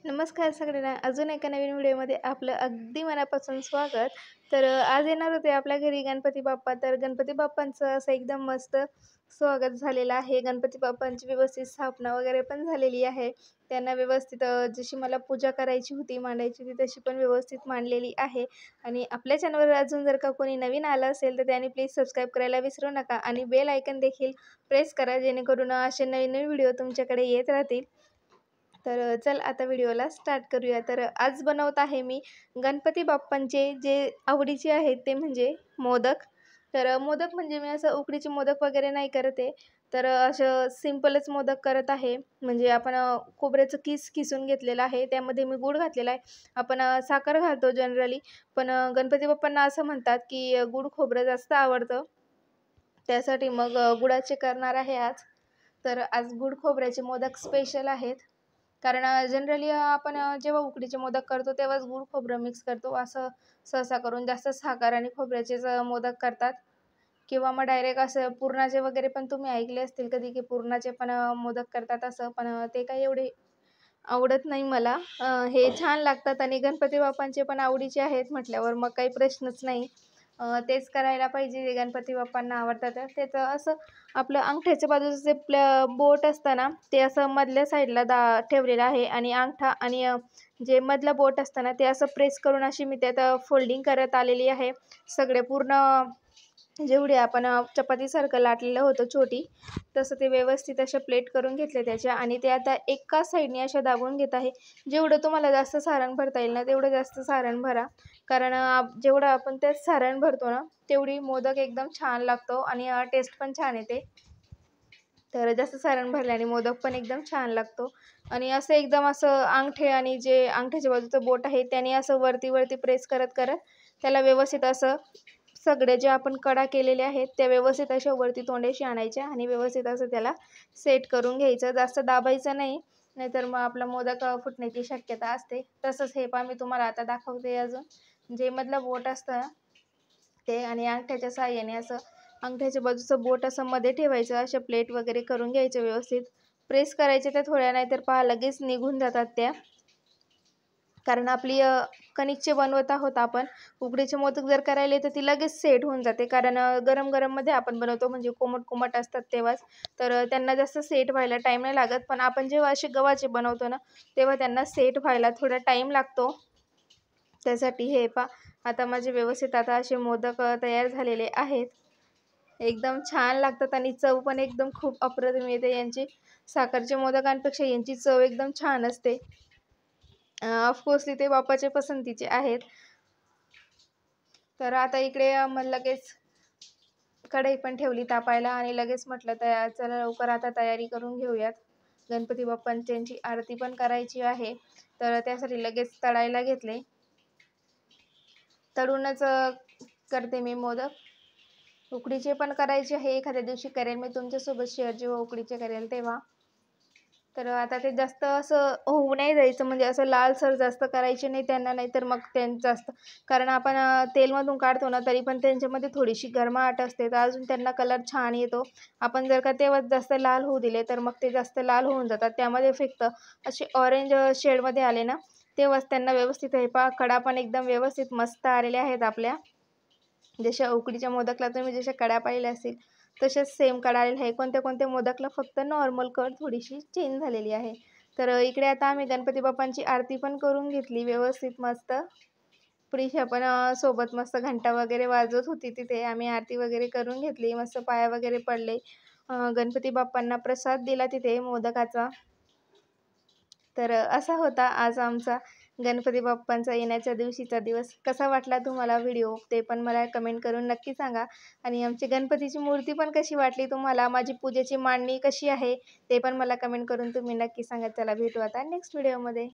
नमस्कार सगळ्यांना. अजून एका नवीन व्हिडिओमध्ये आपलं अगदी मनापासून स्वागत. आज येणार होते आपल्या घरी गणपती बाप्पा. तर गणपती बाप्पांचं असं एकदम मस्त स्वागत झालेलं आहे. गणपती बाप्पांची व्यवस्थित स्थापना वगैरे पण झालेली आहे. त्यांना व्यवस्थित जशी मला पूजा करायची होती, मांडायची होती तशी पण व्यवस्थित मांडलेली आहे. आणि आपल्या चॅनलवर अजून जर का कोणी नवीन आलं असेल तर त्यांनी प्लीज सबस्क्राईब करायला विसरू नका आणि बेल आयकन देखील प्रेस करा, जेणेकरून असे नवीन नवीन व्हिडिओ तुमच्याकडे येत राहतील. तर चल आता व्हिडिओला स्टार्ट करूया. तर आज बनवत आहे मी गणपती बाप्पांचे जे आवडीचे आहेत ते म्हणजे मोदक. तर मोदक म्हणजे मी असं उकडीचे मोदक वगैरे नाही करत आहे. तर असं सिंपलच मोदक करत आहे. म्हणजे आपण खोबऱ्याचं किस किसून घेतलेलं आहे, त्यामध्ये मी गूळ घातलेला आहे. आपण साखर घालतो जनरली, पण गणपती बाप्पांना असं म्हणतात की गूळ खोबरं जास्त आवडतं. त्यासाठी मग गुळाचे करणार आहे आज. तर आज गूळ खोबऱ्याचे मोदक स्पेशल आहेत. कारण जनरली आपण जेव्हा उकडीचे मोदक करतो तेव्हाच गूळ खोबरं मिक्स करतो. असं सहसा करून जास्त साखर आणि खोबऱ्याचेच मोदक करतात. किंवा मग डायरेक्ट असं पुरणाचे वगैरे पण तुम्ही ऐकले असतील कधी, की पुरणाचे पण मोदक करतात असं. पण ते काही एवढे आवडत नाही मला. हे छान लागतात आणि गणपती बाप्पांचे पण आवडीचे आहेत म्हटल्यावर मग काही प्रश्नच नाही. तेच करायला पाहिजे जे गणपती बाप्पांना आवडतात. तर त्याचं असं आपलं अंगठ्याच्या बाजूचं जे बोट असतं ना, ते असं मधल्या साईडला ठेवलेलं आहे आणि अंगठा आणि जे मधलं बोट असतं ना, ते असं प्रेस करून अशी मी त्यात फोल्डिंग करत आलेली आहे. सगळे पूर्ण जेवढी आपण चपातीसारखं लाटलेलं होतं छोटी, तसं ते व्यवस्थित अशा प्लेट करून घेतले त्याच्या आणि ते आता एका साईडने अशा दाबून घेत आहे. जेवढं तुम्हाला जास्त सारण भरता येईल ना, तेवढं जास्त सारण भरा. कारण जेवढं आपण त्यात सारण भरतो ना, तेवढी मोदक एकदम छान लागतो आणि टेस्ट पण छान येते. तर जास्त सारण भरल्याने मोदक पण एकदम छान लागतो. आणि असं एकदम असं अंगठे आणि जे अंगठ्याच्या बाजूचं बोट आहे त्याने असं वरती प्रेस करत करत त्याला व्यवस्थित असं सगळे जे आपण कडा केलेल्या आहेत त्या व्यवस्थित अशा वरती तोंडाशी आणायच्या आणि व्यवस्थित असं त्याला सेट करून घ्यायचं. जास्त दाबायचं नाही, नाहीतर मग आपला मोदक फुटण्याची शक्यता असते. तसंच हे पहा मी तुम्हाला आता दाखवते. अजून जे मधलं बोट असतं ना, ते आणि अंगठ्याच्या साहाय्याने असं अंगठ्याच्या बाजूचं बोट असं मध्ये ठेवायचं. अशा प्लेट वगैरे करून घ्यायच्या, व्यवस्थित प्रेस करायच्या त्या थोड्या, नाहीतर पहा लगेच निघून जातात त्या. कारण आपली कणिकचे बनवत आहोत आपण. उकडीचे मोदक जर करायले तर ती लगेच सेट होऊन जाते. कारण गरम गरममध्ये आपण बनवतो, म्हणजे कोमट कोमट असतात तेव्हाच. तर त्यांना जास्त सेट व्हायला टाईम नाही लागत. पण आपण जेव्हा असे गव्हाचे बनवतो ना, तेव्हा त्यांना सेट व्हायला थोडा टाईम लागतो. त्यासाठी हे पहा आता माझे व्यवस्थित आता असे मोदक तयार झालेले आहेत. एकदम छान लागतात आणि चव पण एकदम खूप अप्रतिम येते यांची. साखरच्या मोदकांपेक्षा यांची चव एकदम छान असते. ऑफकोर्सली ते बाप्पाच्या पसंतीचे आहेत. तर आता इकडे मग लगेच कढई पण ठेवली तापायला आणि लगेच म्हटलं चला लवकर आता तयारी करून घेऊयात. गणपती बाप्पांची आरती पण करायची आहे. तर त्यासाठी लगेच तळायला घेतले. तळूनच करते मी मोदक. उकडीचे पण करायचे आहे, एखाद्या दिवशी करेल मी तुमच्यासोबत शेअर, जेव्हा उकडीचे करेल तेव्हा. तर आता ते जास्त असं होऊ नाही द्यायचं, म्हणजे असं लालसर जास्त करायचे नाही त्यांना, नाहीतर मग जास्त, कारण आपण तेलमधून काढतो ना तरी पण त्यांच्यामध्ये थोडीशी गरमाहट असते, तर अजून त्यांना कलर छान येतो. आपण जर का तेव्हाच जास्त लाल होऊ दिले तर मग ते जास्त लाल होऊन जातात, त्यामध्ये फिकतं. असे ऑरेंज शेडमध्ये आले ना, तेव्हाच त्यांना व्यवस्थित हे पहा कडा पण एकदम व्यवस्थित मस्त आलेल्या आहेत आपल्या. जशा उकडीच्या मोदकला तुम्ही जशा कडा पाहिल्या असतील तसेच सेम कडा आलेला आहे. कोणत्या कोणत्या मोदकला फक्त नॉर्मल कड थोडीशी चेंज झालेली आहे. तर इकडे आता आम्ही गणपती बाप्पांची आरती पण करून घेतली व्यवस्थित मस्त. पुढे पण सोबत मस्त घंटा वगैरे वाजवत होती, तिथे आम्ही आरती वगैरे करून घेतली. मस्त पाया वगैरे पडले. गणपती बाप्पांना प्रसाद दिला तिथे मोदकाचा. तर असा होता आज आमचा गणपती बाप्पांचा येण्याच्या दिवशीचा दिवस. कसा वाटला तुम्हाला व्हिडिओ ते पण मला कमेंट करून नक्की सांगा. आणि आमची गणपतीची मूर्ती पण कशी वाटली तुम्हाला, माझी पूजेची मांडणी कशी आहे ते पण मला कमेंट करून तुम्ही नक्की सांगा. चला भेटू आता नेक्स्ट व्हिडिओमध्ये.